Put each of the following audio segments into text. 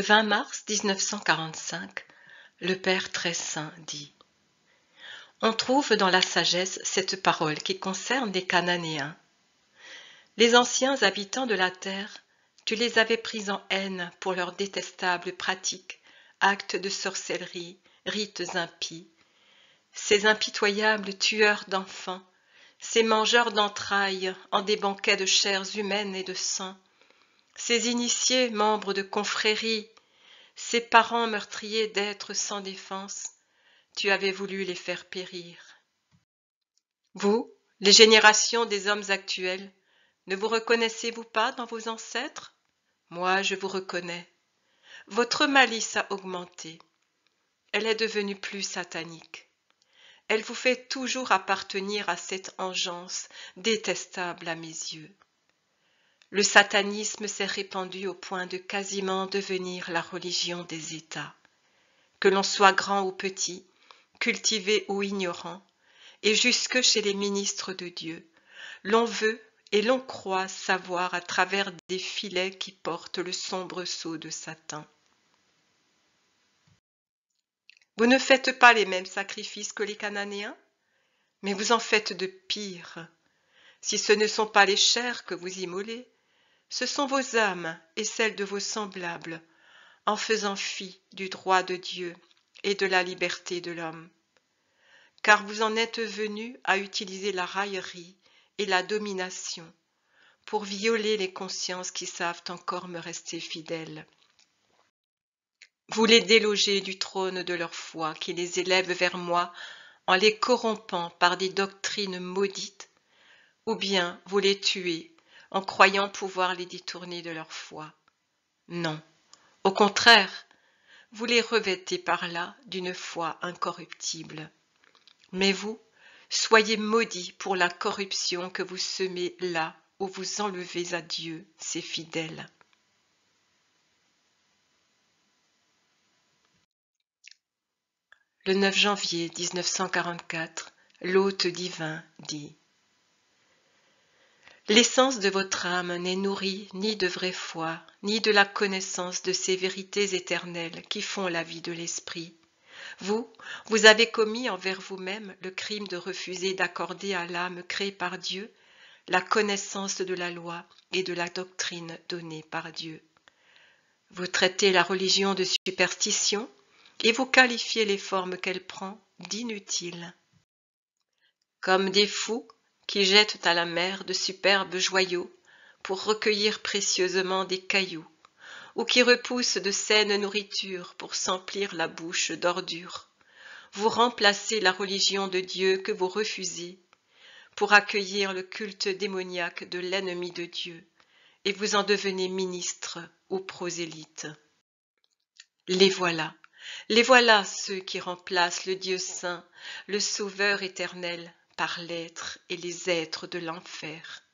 Le 20 mars 1945, le Père très saint dit: On trouve dans la sagesse cette parole qui concerne les Cananéens. Les anciens habitants de la terre, tu les avais pris en haine pour leurs détestables pratiques, actes de sorcellerie, rites impies. Ces impitoyables tueurs d'enfants, ces mangeurs d'entrailles en des banquets de chairs humaines et de sang, ces initiés membres de confréries, ces parents meurtriers d'êtres sans défense, tu avais voulu les faire périr. Vous, les générations des hommes actuels, ne vous reconnaissez-vous pas dans vos ancêtres? Moi, je vous reconnais. Votre malice a augmenté. Elle est devenue plus satanique. Elle vous fait toujours appartenir à cette engeance détestable à mes yeux. Le satanisme s'est répandu au point de quasiment devenir la religion des États. Que l'on soit grand ou petit, cultivé ou ignorant, et jusque chez les ministres de Dieu, l'on veut et l'on croit savoir à travers des filets qui portent le sombre sceau de Satan. Vous ne faites pas les mêmes sacrifices que les Cananéens, mais vous en faites de pire. Si ce ne sont pas les chairs que vous immolez, ce sont vos âmes et celles de vos semblables, en faisant fi du droit de Dieu et de la liberté de l'homme. Car vous en êtes venus à utiliser la raillerie et la domination pour violer les consciences qui savent encore me rester fidèles. Vous les délogez du trône de leur foi qui les élève vers moi en les corrompant par des doctrines maudites, ou bien vous les tuez en croyant pouvoir les détourner de leur foi. Non, au contraire, vous les revêtez par là d'une foi incorruptible. Mais vous, soyez maudits pour la corruption que vous semez là où vous enlevez à Dieu ses fidèles. Le 9 janvier 1944, l'hôte divin dit: L'essence de votre âme n'est nourrie ni de vraie foi, ni de la connaissance de ces vérités éternelles qui font la vie de l'esprit. Vous avez commis envers vous-même le crime de refuser d'accorder à l'âme créée par Dieu la connaissance de la loi et de la doctrine donnée par Dieu. Vous traitez la religion de superstition et vous qualifiez les formes qu'elle prend d'inutiles. Comme des fous qui jettent à la mer de superbes joyaux pour recueillir précieusement des cailloux, ou qui repoussent de saines nourritures pour s'emplir la bouche d'ordures, vous remplacez la religion de Dieu que vous refusez pour accueillir le culte démoniaque de l'ennemi de Dieu, et vous en devenez ministre ou prosélyte. Les voilà ceux qui remplacent le Dieu saint, le Sauveur éternel, par l'être et les êtres de l'enfer.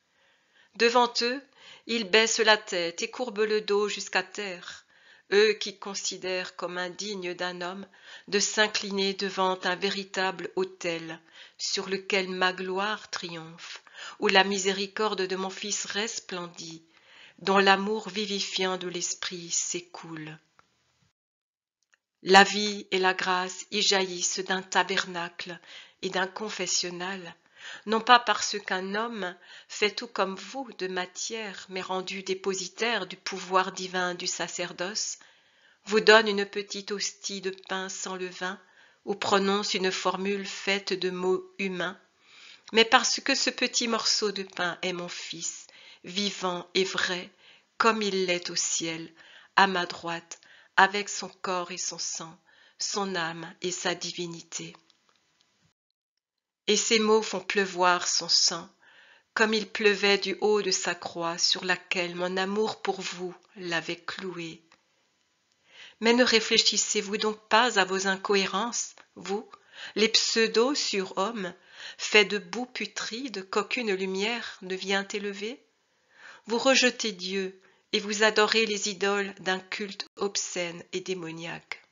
Devant eux, ils baissent la tête et courbent le dos jusqu'à terre, eux qui considèrent comme indigne d'un homme de s'incliner devant un véritable autel sur lequel ma gloire triomphe, où la miséricorde de mon Fils resplendit, dont l'amour vivifiant de l'Esprit s'écoule. La vie et la grâce y jaillissent d'un tabernacle et d'un confessionnal, non pas parce qu'un homme, fait tout comme vous de matière, mais rendu dépositaire du pouvoir divin du sacerdoce, vous donne une petite hostie de pain sans levain ou prononce une formule faite de mots humains, mais parce que ce petit morceau de pain est mon Fils, vivant et vrai, comme il l'est au ciel, à ma droite, avec son corps et son sang, son âme et sa divinité. Et ces mots font pleuvoir son sang, comme il pleuvait du haut de sa croix sur laquelle mon amour pour vous l'avait cloué. Mais ne réfléchissez-vous donc pas à vos incohérences, vous, les pseudo-surhommes, faits de boue putride qu'aucune lumière ne vient élever? Vous rejetez Dieu et vous adorez les idoles d'un culte obscène et démoniaque.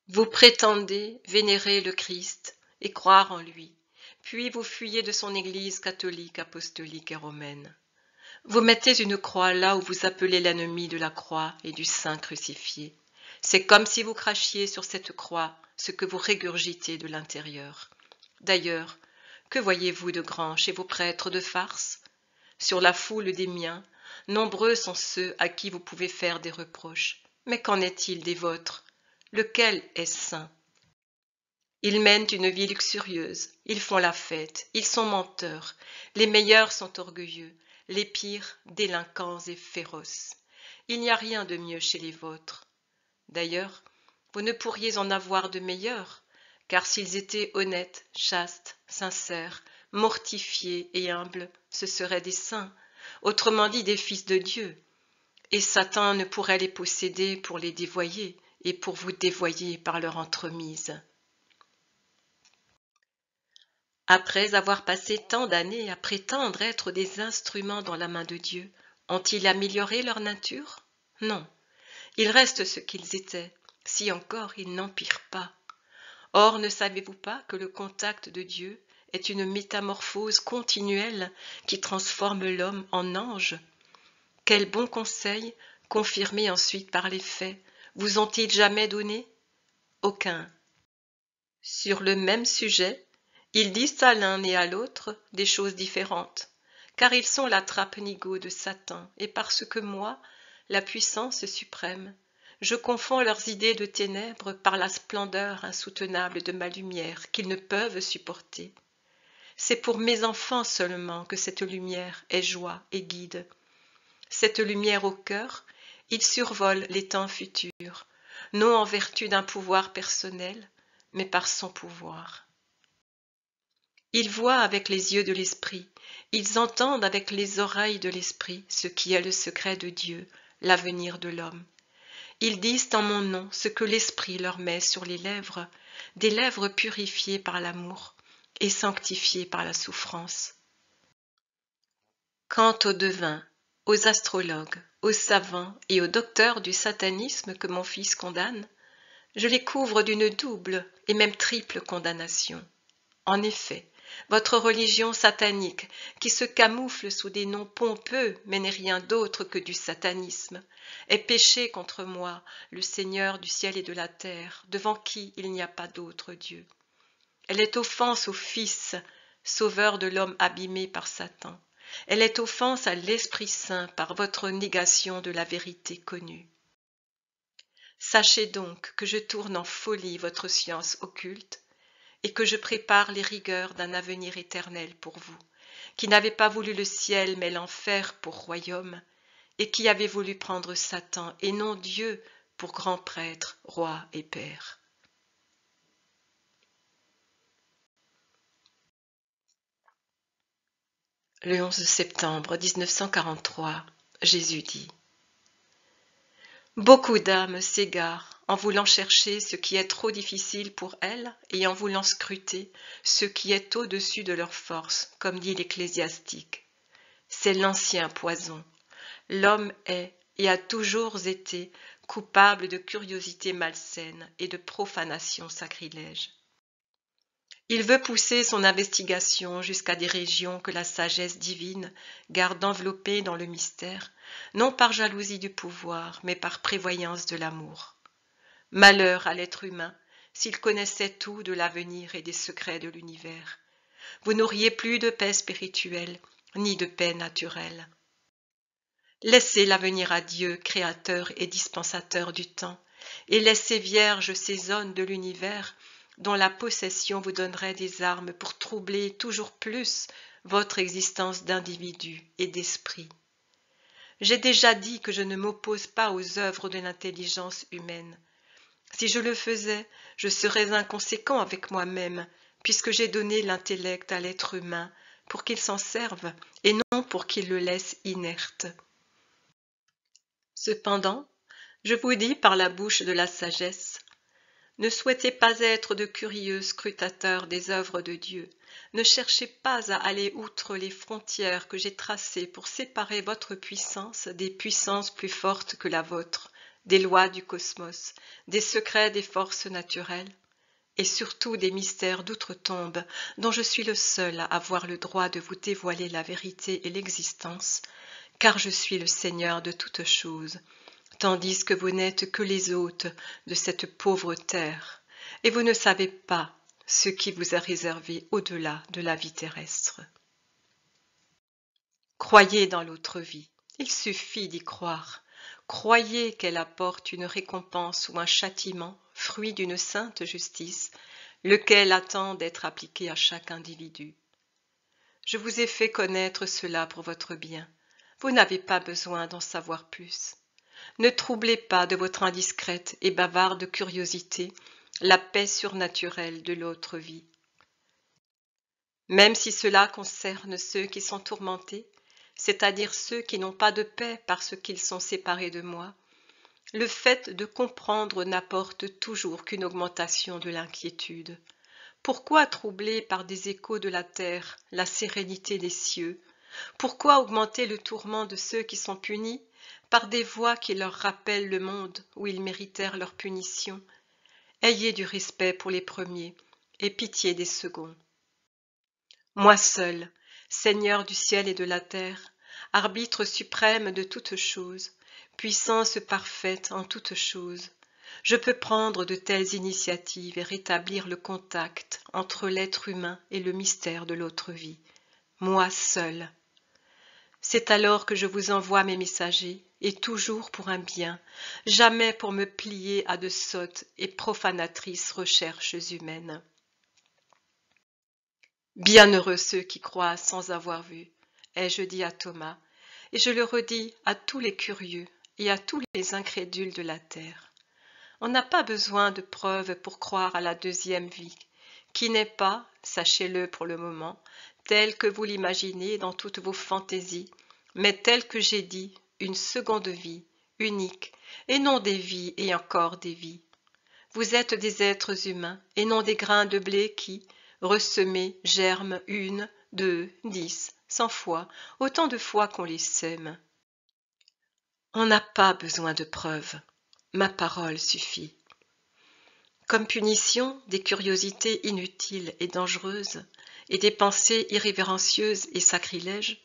Vous prétendez vénérer le Christ et croire en lui, puis vous fuyez de son Église catholique, apostolique et romaine. Vous mettez une croix là où vous appelez l'ennemi de la croix et du Saint crucifié. C'est comme si vous crachiez sur cette croix ce que vous régurgitez de l'intérieur. D'ailleurs, que voyez-vous de grand chez vos prêtres de farce? Sur la foule des miens, nombreux sont ceux à qui vous pouvez faire des reproches. Mais qu'en est-il des vôtres? Lequel est saint? Ils mènent une vie luxurieuse, ils font la fête, ils sont menteurs, les meilleurs sont orgueilleux, les pires délinquants et féroces. Il n'y a rien de mieux chez les vôtres. D'ailleurs, vous ne pourriez en avoir de meilleurs, car s'ils étaient honnêtes, chastes, sincères, mortifiés et humbles, ce seraient des saints, autrement dit des fils de Dieu. Et Satan ne pourrait les posséder pour les dévoyer et pour vous dévoyer par leur entremise. Après avoir passé tant d'années à prétendre être des instruments dans la main de Dieu, ont-ils amélioré leur nature? Non, ils restent ce qu'ils étaient, si encore ils n'empirent pas. Or, ne savez-vous pas que le contact de Dieu est une métamorphose continuelle qui transforme l'homme en ange? Quels bons conseils, confirmés ensuite par les faits, vous ont-ils jamais donnés? Aucun. Sur le même sujet, ils disent à l'un et à l'autre des choses différentes, car ils sont la trappe-nigaud de Satan, et parce que moi, la puissance suprême, je confonds leurs idées de ténèbres par la splendeur insoutenable de ma lumière qu'ils ne peuvent supporter. C'est pour mes enfants seulement que cette lumière est joie et guide. Cette lumière au cœur, ils survolent les temps futurs, non en vertu d'un pouvoir personnel, mais par son pouvoir. Ils voient avec les yeux de l'esprit, ils entendent avec les oreilles de l'esprit ce qui est le secret de Dieu, l'avenir de l'homme. Ils disent en mon nom ce que l'esprit leur met sur les lèvres, des lèvres purifiées par l'amour et sanctifiées par la souffrance. Quant aux devins, aux astrologues, aux savants et aux docteurs du satanisme que mon fils condamne, je les couvre d'une double et même triple condamnation. En effet, votre religion satanique, qui se camoufle sous des noms pompeux mais n'est rien d'autre que du satanisme, est péché contre moi, le Seigneur du ciel et de la terre, devant qui il n'y a pas d'autre Dieu. Elle est offense au Fils, sauveur de l'homme abîmé par Satan. Elle est offense à l'Esprit Saint par votre négation de la vérité connue. Sachez donc que je tourne en folie votre science occulte, et que je prépare les rigueurs d'un avenir éternel pour vous, qui n'avez pas voulu le ciel mais l'enfer pour royaume, et qui avez voulu prendre Satan et non Dieu pour grand prêtre, roi et père. Le 11 septembre 1943, Jésus dit: Beaucoup d'âmes s'égarent en voulant chercher ce qui est trop difficile pour elles et en voulant scruter ce qui est au-dessus de leurs forces, comme dit l'Ecclésiastique. C'est l'ancien poison. L'homme est et a toujours été coupable de curiosité malsaine et de profanation sacrilège. Il veut pousser son investigation jusqu'à des régions que la sagesse divine garde enveloppées dans le mystère, non par jalousie du pouvoir, mais par prévoyance de l'amour. Malheur à l'être humain s'il connaissait tout de l'avenir et des secrets de l'univers. Vous n'auriez plus de paix spirituelle, ni de paix naturelle. Laissez l'avenir à Dieu, créateur et dispensateur du temps, et laissez vierges ces zones de l'univers dont la possession vous donnerait des armes pour troubler toujours plus votre existence d'individu et d'esprit. J'ai déjà dit que je ne m'oppose pas aux œuvres de l'intelligence humaine. Si je le faisais, je serais inconséquent avec moi-même, puisque j'ai donné l'intellect à l'être humain pour qu'il s'en serve et non pour qu'il le laisse inerte. Cependant, je vous dis par la bouche de la sagesse, ne souhaitez pas être de curieux scrutateurs des œuvres de Dieu. Ne cherchez pas à aller outre les frontières que j'ai tracées pour séparer votre puissance des puissances plus fortes que la vôtre, des lois du cosmos, des secrets des forces naturelles, et surtout des mystères d'outre-tombe dont je suis le seul à avoir le droit de vous dévoiler la vérité et l'existence, car je suis le Seigneur de toutes choses, tandis que vous n'êtes que les hôtes de cette pauvre terre, et vous ne savez pas ce qui vous est réservé au-delà de la vie terrestre. Croyez dans l'autre vie, il suffit d'y croire. Croyez qu'elle apporte une récompense ou un châtiment, fruit d'une sainte justice, lequel attend d'être appliqué à chaque individu. Je vous ai fait connaître cela pour votre bien. Vous n'avez pas besoin d'en savoir plus. Ne troublez pas de votre indiscrète et bavarde curiosité la paix surnaturelle de l'autre vie. Même si cela concerne ceux qui sont tourmentés, c'est-à-dire ceux qui n'ont pas de paix parce qu'ils sont séparés de moi, le fait de comprendre n'apporte toujours qu'une augmentation de l'inquiétude. Pourquoi troubler par des échos de la terre la sérénité des cieux? Pourquoi augmenter le tourment de ceux qui sont punis par des voix qui leur rappellent le monde où ils méritèrent leur punition? Ayez du respect pour les premiers et pitié des seconds. Moi seul, Seigneur du ciel et de la terre, arbitre suprême de toutes choses, puissance parfaite en toutes choses, je peux prendre de telles initiatives et rétablir le contact entre l'être humain et le mystère de l'autre vie. Moi seul. C'est alors que je vous envoie mes messagers, et toujours pour un bien, jamais pour me plier à de sottes et profanatrices recherches humaines. Bienheureux ceux qui croient sans avoir vu, ai-je dit à Thomas, et je le redis à tous les curieux et à tous les incrédules de la terre. On n'a pas besoin de preuves pour croire à la deuxième vie, qui n'est pas, sachez-le pour le moment, telle que vous l'imaginez dans toutes vos fantaisies, mais telle que j'ai dit, une seconde vie, unique, et non des vies et encore des vies. Vous êtes des êtres humains, et non des grains de blé qui, ressemés, germent 1, 2, 10, 100 fois, autant de fois qu'on les sème. On n'a pas besoin de preuves. Ma parole suffit. Comme punition des curiosités inutiles et dangereuses et des pensées irrévérencieuses et sacrilèges,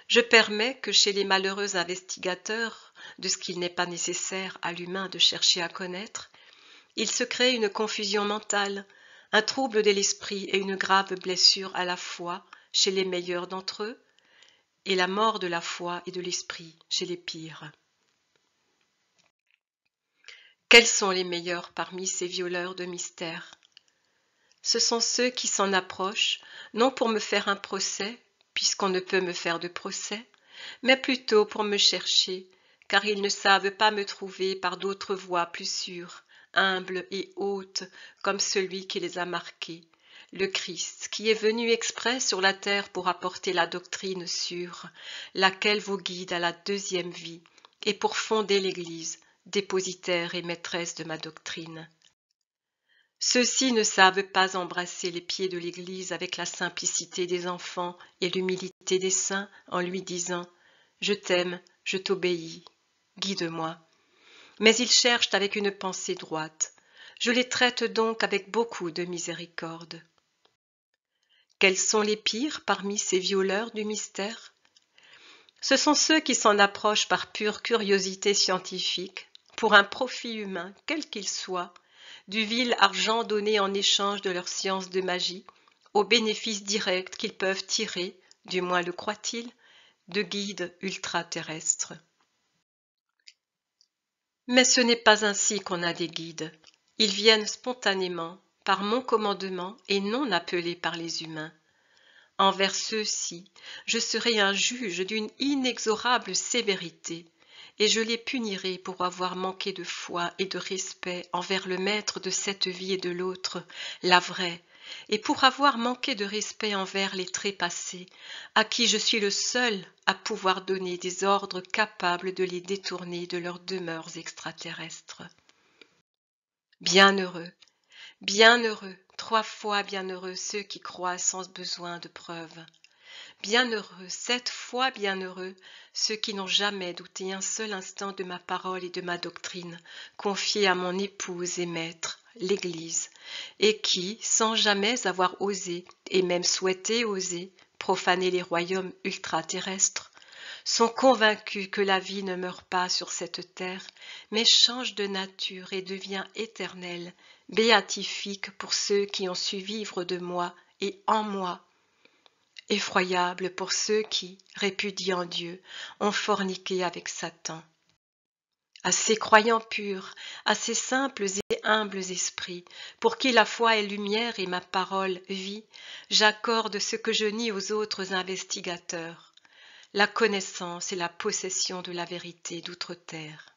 je permets que chez les malheureux investigateurs de ce qu'il n'est pas nécessaire à l'humain de chercher à connaître, il se crée une confusion mentale, un trouble de l'esprit et une grave blessure à la fois chez les meilleurs d'entre eux, et la mort de la foi et de l'esprit chez les pires. Quels sont les meilleurs parmi ces violeurs de mystères? Ce sont ceux qui s'en approchent, non pour me faire un procès, puisqu'on ne peut me faire de procès, mais plutôt pour me chercher, car ils ne savent pas me trouver par d'autres voies plus sûres, humbles et hautes, comme celui qui les a marqués, le Christ, qui est venu exprès sur la terre pour apporter la doctrine sûre, laquelle vous guide à la deuxième vie, et pour fonder l'Église, dépositaire et maîtresse de ma doctrine. Ceux-ci ne savent pas embrasser les pieds de l'Église avec la simplicité des enfants et l'humilité des saints en lui disant « Je t'aime, je t'obéis, guide-moi ». Mais ils cherchent avec une pensée droite. Je les traite donc avec beaucoup de miséricorde. Quels sont les pires parmi ces violeurs du mystère? Ce sont ceux qui s'en approchent par pure curiosité scientifique, pour un profit humain, quel qu'il soit, du vil argent donné en échange de leur science de magie, au bénéfice direct qu'ils peuvent tirer, du moins le croient-ils, de guides ultra-terrestres. Mais ce n'est pas ainsi qu'on a des guides. Ils viennent spontanément, par mon commandement et non appelés par les humains. Envers ceux-ci, je serai un juge d'une inexorable sévérité, et je les punirai pour avoir manqué de foi et de respect envers le maître de cette vie et de l'autre, la vraie, et pour avoir manqué de respect envers les trépassés, à qui je suis le seul à pouvoir donner des ordres capables de les détourner de leurs demeures extraterrestres. Bienheureux, bienheureux, 3 fois bienheureux ceux qui croient sans besoin de preuves. Bienheureux, 7 fois bienheureux, ceux qui n'ont jamais douté un seul instant de ma parole et de ma doctrine, confiée à mon épouse et maître, l'Église, et qui, sans jamais avoir osé, et même souhaité oser, profaner les royaumes ultra-terrestres, sont convaincus que la vie ne meurt pas sur cette terre, mais change de nature et devient éternelle, béatifique pour ceux qui ont su vivre de moi et en moi, effroyable pour ceux qui, répudiant Dieu, ont forniqué avec Satan. À ces croyants purs, à ces simples et humbles esprits, pour qui la foi est lumière et ma parole vie, j'accorde ce que je nie aux autres investigateurs, la connaissance et la possession de la vérité d'outre-terre.